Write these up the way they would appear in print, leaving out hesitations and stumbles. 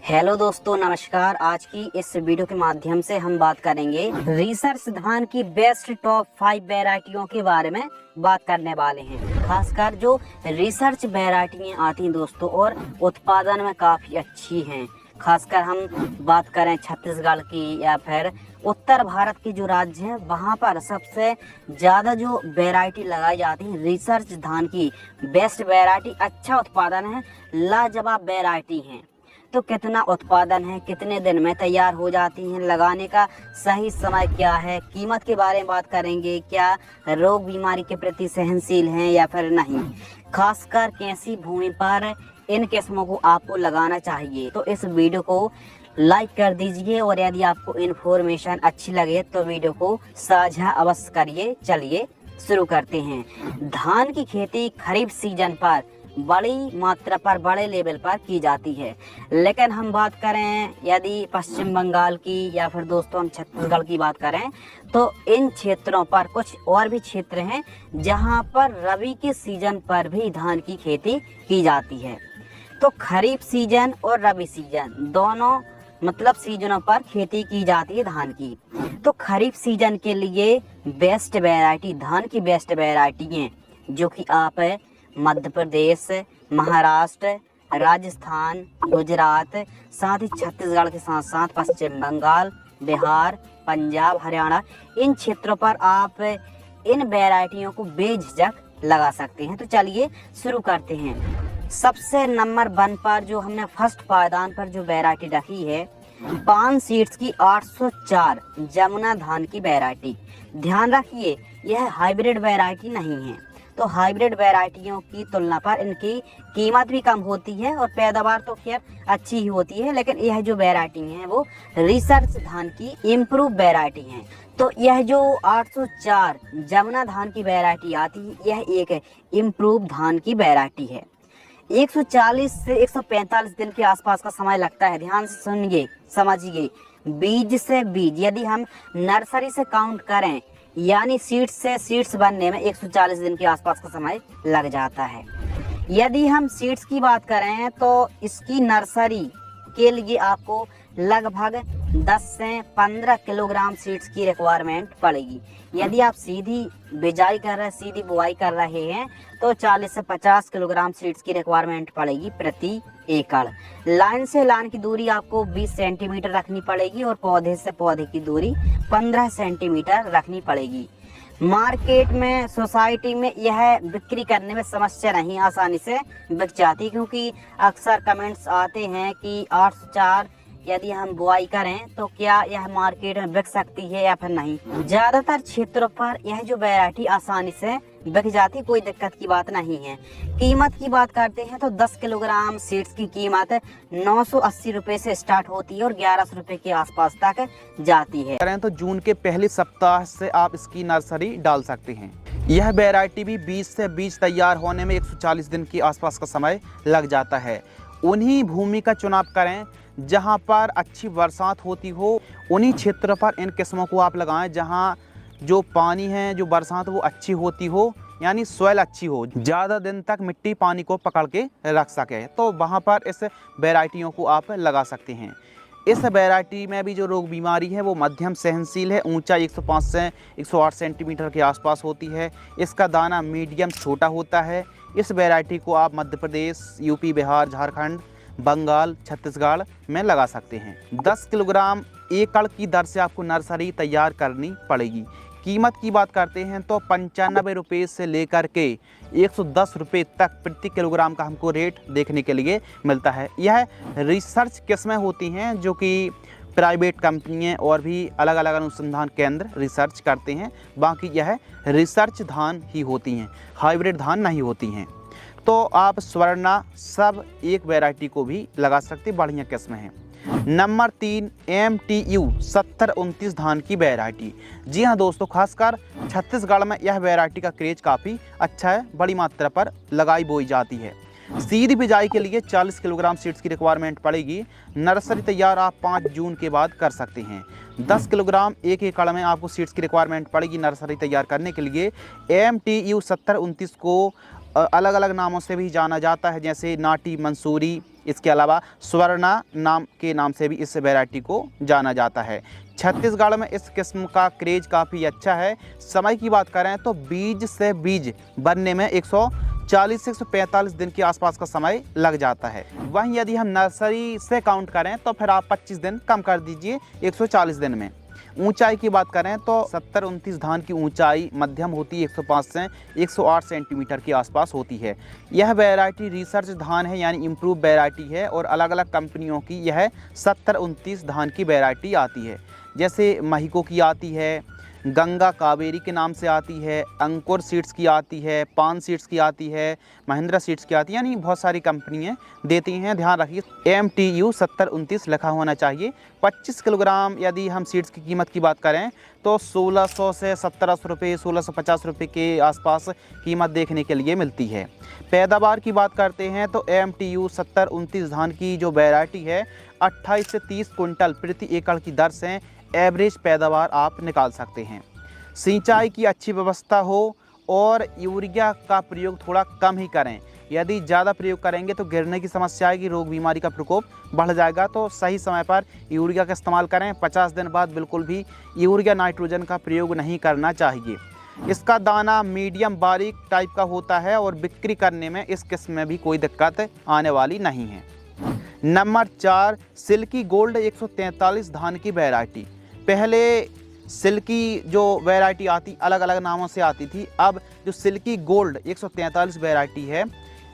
Hello दोस्तों, नमस्कार। आज की इस वीडियो के माध्यम से हम बात करेंगे रिसर्च धान की बेस्ट टॉप 5 वैरायटियों के बारे में बात करने वाले हैं। खासकर जो रिसर्च वैरायटियां आती हैं दोस्तों और उत्पादन में काफ़ी अच्छी हैं। खासकर हम बात करें छत्तीसगढ़ की या फिर उत्तर भारत के जो राज्य हैं वहाँ पर सबसे ज़्यादा जो वैरायटी लगाई जाती है रिसर्च धान की बेस्ट वैरायटी, अच्छा उत्पादन है, लाजवाब वैरायटी है। तो कितना उत्पादन है, कितने दिन में तैयार हो जाती हैं, लगाने का सही समय क्या है, कीमत के बारे में बात करेंगे। क्या रोग बीमारी के प्रति सहनशील हैं या फिर नहीं, खासकर कैसी भूमि पर इन किस्मों को आपको लगाना चाहिए। तो इस वीडियो को लाइक कर दीजिए और यदि आपको इन्फॉर्मेशन अच्छी लगे तो वीडियो को साझा अवश्य करिए। चलिए शुरू करते हैं। धान की खेती खरीफ सीजन पर बड़ी मात्रा पर, बड़े लेवल पर की जाती है। लेकिन हम बात करें यदि पश्चिम बंगाल की या फिर दोस्तों हम छत्तीसगढ़ की बात करें तो इन क्षेत्रों पर कुछ और भी क्षेत्र हैं जहां पर रबी के सीजन पर भी धान की खेती की जाती है। तो खरीफ सीजन और रबी सीजन दोनों मतलब सीजनों पर खेती की जाती है धान की। तो खरीफ सीजन के लिए बेस्ट वैरायटी, धान की बेस्ट वैरायटी है जो कि आप मध्य प्रदेश, महाराष्ट्र, राजस्थान, गुजरात, साथ ही छत्तीसगढ़ के साथ साथ पश्चिम बंगाल, बिहार, पंजाब, हरियाणा, इन क्षेत्रों पर आप इन वैरायटियों को बेझिझक लगा सकते हैं। तो चलिए शुरू करते हैं। सबसे नंबर 1 पर जो हमने फर्स्ट पायदान पर जो वैरायटी रखी है 5 सीड्स की 804 जमुना धान की वैरायटी। ध्यान रखिए यह हाइब्रिड वैरायटी नहीं है। तो हाइब्रिड वैरायटियों की तुलना पर इनकी कीमत भी कम होती है और पैदावार तो खैर अच्छी ही होती है, लेकिन यह जो वैरायटी है वो रिसर्च धान की इम्प्रूव वैरायटी है। तो यह जो 804 जमुना धान की वैरायटी आती है यह एक इम्प्रूव धान की वैरायटी है। 140 से 145 दिन के आसपास का समय लगता है। ध्यान से सुनिए, समझिए। बीज से बीज यदि हम नर्सरी से काउंट करें यानी सीड्स से सीड्स बनने में 140 दिन के आसपास का समय लग जाता है। यदि हम सीड्स की बात करें तो इसकी नर्सरी के लिए आपको लगभग 10 से 15 किलोग्राम सीड्स की रिक्वायरमेंट पड़ेगी। यदि आप सीधी बिजाई कर रहे हैं, सीधी बुआई कर रहे हैं तो 40 से 50 किलोग्राम सीड्स की रिक्वायरमेंट पड़ेगी प्रति एकड़। लाइन से लाइन की दूरी आपको 20 सेंटीमीटर रखनी पड़ेगी और पौधे से पौधे की दूरी 15 सेंटीमीटर रखनी पड़ेगी। मार्केट में, सोसाइटी में यह बिक्री करने में समस्या नहीं, आसानी से बिक जाती, क्योंकि अक्सर कमेंट्स आते हैं कि 804 यदि हम बुआई करें तो क्या यह मार्केट में बिक सकती है या फिर नहीं। ज्यादातर क्षेत्रों पर यह जो वैरायटी आसानी से बिक जाती, कोई दिक्कत की बात नहीं है। कीमत की बात करते हैं तो 10 किलोग्राम सीड्स की कीमत 980 रुपए से स्टार्ट होती है और 1100 रुपए के आसपास तक जाती है। करें तो जून के पहले सप्ताह से आप इसकी नर्सरी डाल सकते हैं। यह वैरायटी भी बीज से बीज तैयार होने में 140 दिन के आसपास का समय लग जाता है। उन्हीं भूमि का चुनाव करें जहां पर अच्छी बरसात होती हो, उन्हीं क्षेत्रों पर इन किस्मों को आप लगाएं जहां जो पानी है, जो बरसात वो अच्छी होती हो, यानी सॉइल अच्छी हो, ज़्यादा दिन तक मिट्टी पानी को पकड़ के रख सके, तो वहां पर इस वैरायटियों को आप लगा सकते हैं। इस वैरायटी में भी जो रोग बीमारी है वो मध्यम सहनशील है। ऊंचाई 105 से 108 सेंटीमीटर के आसपास होती है। इसका दाना मीडियम छोटा होता है। इस वैरायटी को आप मध्य प्रदेश, यूपी, बिहार, झारखंड, बंगाल, छत्तीसगढ़ में लगा सकते हैं। 10 किलोग्राम एकड़ की दर से आपको नर्सरी तैयार करनी पड़ेगी। कीमत की बात करते हैं तो 95 रुपये से लेकर के 110 रुपये तक प्रति किलोग्राम का हमको रेट देखने के लिए मिलता है। यह रिसर्च किस्में होती हैं जो कि प्राइवेट कंपनियां और भी अलग अलग अनुसंधान केंद्र रिसर्च करते हैं। बाकी यह रिसर्च धान ही होती हैं, हाइब्रिड धान नहीं होती हैं। तो आप स्वर्णा सब एक वैरायटी को भी लगा सकते, बढ़िया किस्में हैं। नंबर 3 MTU 7029 धान की वैरायटी। जी हाँ दोस्तों, खासकर छत्तीसगढ़ में यह वैरायटी का क्रेज काफ़ी अच्छा है, बड़ी मात्रा पर लगाई बोई जाती है। सीधी बिजाई के लिए 40 किलोग्राम सीड्स की रिक्वायरमेंट पड़ेगी। नर्सरी तैयार आप 5 जून के बाद कर सकते हैं। 10 किलोग्राम एक एकड़ में आपको सीड्स की रिक्वायरमेंट पड़ेगी नर्सरी तैयार करने के लिए। MTU 7029 को अलग अलग नामों से भी जाना जाता है, जैसे नाटी मंसूरी, इसके अलावा स्वर्णा नाम के नाम से भी इस वैरायटी को जाना जाता है। छत्तीसगढ़ में इस किस्म का क्रेज काफ़ी अच्छा है। समय की बात करें तो बीज से बीज बनने में 140 से 145 दिन के आसपास का समय लग जाता है। वहीं यदि हम नर्सरी से काउंट करें तो फिर आप 25 दिन कम कर दीजिए 140 दिन में। ऊंचाई की बात करें तो 70-29 धान की ऊंचाई मध्यम होती है, 105 से 108 सेंटीमीटर के आसपास होती है। यह वैरायटी रिसर्च धान है, यानी इम्प्रूव वैरायटी है, और अलग अलग कंपनियों की यह 70-29 धान की वैरायटी आती है। जैसे महिको की आती है, गंगा कावेरी के नाम से आती है, अंकुर सीड्स की आती है, पान सीड्स की आती है, महिंद्रा सीड्स की आती है, यानी बहुत सारी कंपनियां देती हैं। ध्यान रखिए MTU 7029 लिखा होना चाहिए। 25 किलोग्राम यदि हम सीड्स की कीमत की बात करें तो 1600 से 1700 रुपये, 1650 रुपये के आसपास कीमत देखने के लिए मिलती है। पैदावार की बात करते हैं तो MTU 7029 धान की जो वैरायटी है 28 से 30 कुंटल प्रति एकड़ की दर से एवरेज पैदावार आप निकाल सकते हैं। सिंचाई की अच्छी व्यवस्था हो और यूरिया का प्रयोग थोड़ा कम ही करें। यदि ज़्यादा प्रयोग करेंगे तो गिरने की समस्या आएगी, रोग बीमारी का प्रकोप बढ़ जाएगा। तो सही समय पर यूरिया का इस्तेमाल करें। 50 दिन बाद बिल्कुल भी यूरिया नाइट्रोजन का प्रयोग नहीं करना चाहिए। इसका दाना मीडियम बारीक टाइप का होता है और बिक्री करने में इस किस्म में भी कोई दिक्कत आने वाली नहीं है। नंबर 4, सिल्की गोल्ड 143 धान की वैरायटी। पहले सिल्की जो वैरायटी आती अलग अलग नामों से आती थी, अब जो सिल्की गोल्ड 143 वैरायटी है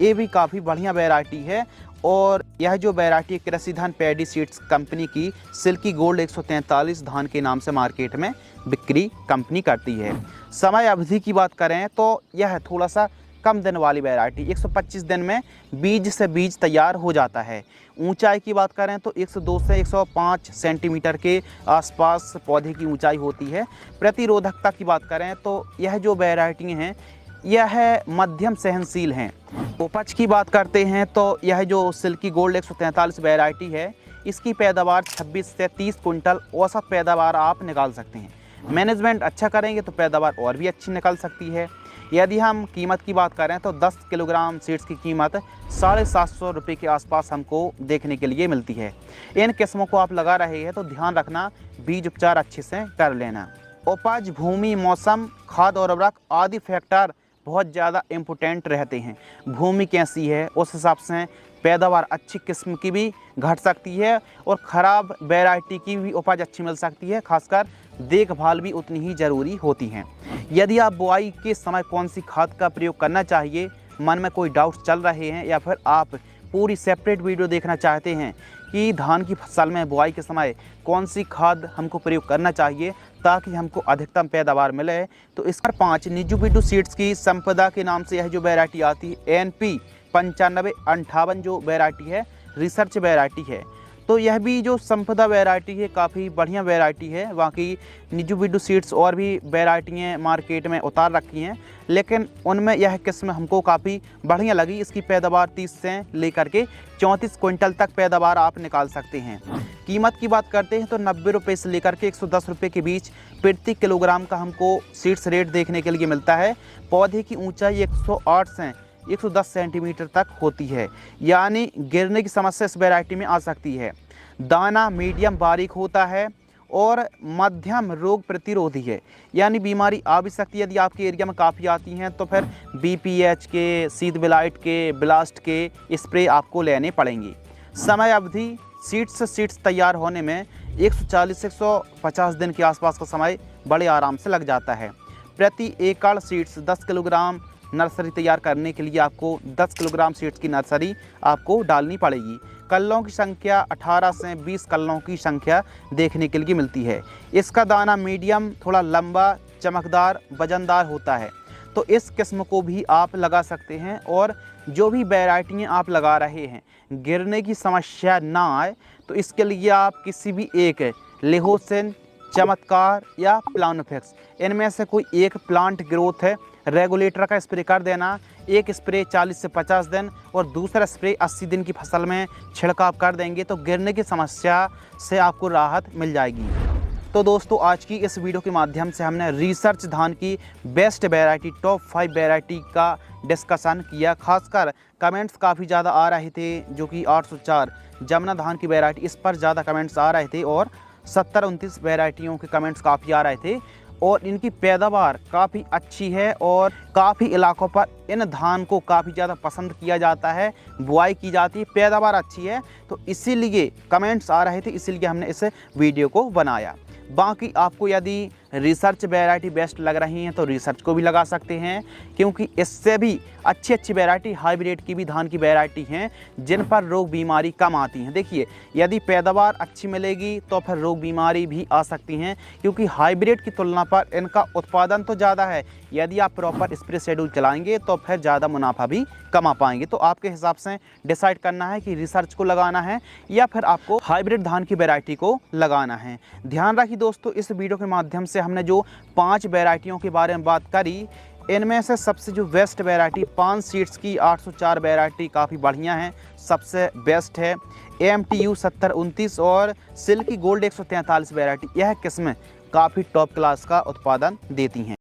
ये भी काफ़ी बढ़िया वैरायटी है। और यह जो वैरायटी कृषि धन पैडी सीड्स कंपनी की सिल्की गोल्ड 143 धान के नाम से मार्केट में बिक्री कंपनी करती है। समय अवधि की बात करें तो यह थोड़ा सा कम दिन वाली वैरायटी 125 दिन में बीज से बीज तैयार हो जाता है। ऊंचाई की बात करें तो 102 से 105 सेंटीमीटर के आसपास पौधे की ऊंचाई होती है। प्रतिरोधकता की बात करें तो यह जो वैरायटी हैं यह मध्यम सहनशील हैं। उपज की बात करते हैं तो यह जो सिल्की गोल्ड 143 वैरायटी है इसकी पैदावार 26 से 30 कुंटल औसत पैदावार आप निकाल सकते हैं। मैनेजमेंट अच्छा करेंगे तो पैदावार और भी अच्छी निकल सकती है। यदि हम कीमत की बात करें तो 10 किलोग्राम सीड्स की कीमत 750 रुपये के आसपास हमको देखने के लिए मिलती है। इन किस्मों को आप लगा रहे हैं तो ध्यान रखना, बीज उपचार अच्छे से कर लेना। उपज, भूमि, मौसम, खाद और उर्वरक आदि फैक्टर बहुत ज़्यादा इम्पोर्टेंट रहते हैं। भूमि कैसी है उस हिसाब से पैदावार अच्छी किस्म की भी घट सकती है और ख़राब वैरायटी की भी उपज अच्छी मिल सकती है। खासकर देखभाल भी उतनी ही ज़रूरी होती हैं। यदि आप बुआई के समय कौन सी खाद का प्रयोग करना चाहिए, मन में कोई डाउट्स चल रहे हैं या फिर आप पूरी सेपरेट वीडियो देखना चाहते हैं कि धान की फसल में बुआई के समय कौन सी खाद हमको प्रयोग करना चाहिए ताकि हमको अधिकतम पैदावार मिले, तो इस पर 5 निजुबिडू सीड्स की संपदा के नाम से यह जो वैरायटी आती है NP 9558 जो वैरायटी है रिसर्च वैरायटी है। तो यह भी जो संपदा वैरायटी है काफ़ी बढ़िया वैरायटी है। बाकी निजुबिडू सीड्स और भी वैरायटियाँ मार्केट में उतार रखी हैं, लेकिन उनमें यह किस्म हमको काफ़ी बढ़िया लगी। इसकी पैदावार 30 से लेकर के 34 क्विंटल तक पैदावार आप निकाल सकते हैं। कीमत की बात करते हैं तो 90 रुपये से लेकर के 110 रुपये के बीच प्रति किलोग्राम का हमको सीड्स रेट देखने के लिए मिलता है। पौधे की ऊंचाई 108 से 110 सेंटीमीटर तक होती है, यानी गिरने की समस्या इस वैरायटी में आ सकती है। दाना मीडियम बारीक होता है और मध्यम रोग प्रतिरोधी है, यानी बीमारी आ भी सकती है। यदि आपके एरिया में काफ़ी आती हैं तो फिर BPH के, सीड ब्लाइट के, ब्लास्ट के स्प्रे आपको लेने पड़ेंगे। समय अवधि सीड्स तैयार होने में 140 से 150 दिन के आसपास का समय बड़े आराम से लग जाता है। प्रति एकड़ सीड्स 10 किलोग्राम नर्सरी तैयार करने के लिए आपको 10 किलोग्राम सीड्स की नर्सरी आपको डालनी पड़ेगी। कल्लों की संख्या 18 से 20 कल्लों की संख्या देखने के लिए मिलती है। इसका दाना मीडियम, थोड़ा लंबा, चमकदार, वजनदार होता है। तो इस किस्म को भी आप लगा सकते हैं और जो भी वैरायटियाँ आप लगा रहे हैं गिरने की समस्या ना आए तो इसके लिए आप किसी भी एक लेहोसिन, चमत्कार या प्लानोफिक्स इनमें से कोई एक प्लांट ग्रोथ है रेगुलेटर का स्प्रे कर देना। एक स्प्रे 40 से 50 दिन और दूसरा स्प्रे 80 दिन की फसल में छिड़काव कर देंगे तो गिरने की समस्या से आपको राहत मिल जाएगी। तो दोस्तों आज की इस वीडियो के माध्यम से हमने रिसर्च धान की बेस्ट वैरायटी टॉप 5 वैरायटी का डिस्कशन किया। खासकर कमेंट्स काफ़ी ज़्यादा आ रहे थे, जो कि 804 जमुना धान की वैरायटी, इस पर ज़्यादा कमेंट्स आ रहे थे और 70-29 वैरायटियों के कमेंट्स काफ़ी आ रहे थे और इनकी पैदावार काफ़ी अच्छी है और काफ़ी इलाकों पर इन धान को काफ़ी ज़्यादा पसंद किया जाता है, बुआई की जाती है, पैदावार अच्छी है। तो इसीलिए कमेंट्स आ रहे थे, इसीलिए हमने इस वीडियो को बनाया। बाकी आपको यदि रिसर्च वैरायटी बेस्ट लग रही हैं तो रिसर्च को भी लगा सकते हैं, क्योंकि इससे भी अच्छी वैरायटी हाइब्रिड की भी धान की वैरायटी हैं जिन पर रोग बीमारी कम आती हैं। देखिए, यदि पैदावार अच्छी मिलेगी तो फिर रोग बीमारी भी आ सकती हैं, क्योंकि हाइब्रिड की तुलना पर इनका उत्पादन तो ज़्यादा है। यदि आप प्रॉपर स्प्रे शेड्यूल चलाएंगे तो फिर ज़्यादा मुनाफा भी कमा पाएंगे। तो आपके हिसाब से डिसाइड करना है कि रिसर्च को लगाना है या फिर आपको हाइब्रिड धान की वैरायटी को लगाना है। ध्यान रखिए दोस्तों, इस वीडियो के माध्यम से हमने जो 5 वैरायटियों के बारे में बात करी, इनमें से सबसे जो बेस्ट वैरायटी 5 सीड्स की 804 वैरायटी काफ़ी बढ़िया है, सबसे बेस्ट है। AMTU 7029 और सिल्की गोल्ड 143 वैरायटी, यह किस्में काफ़ी टॉप क्लास का उत्पादन देती हैं।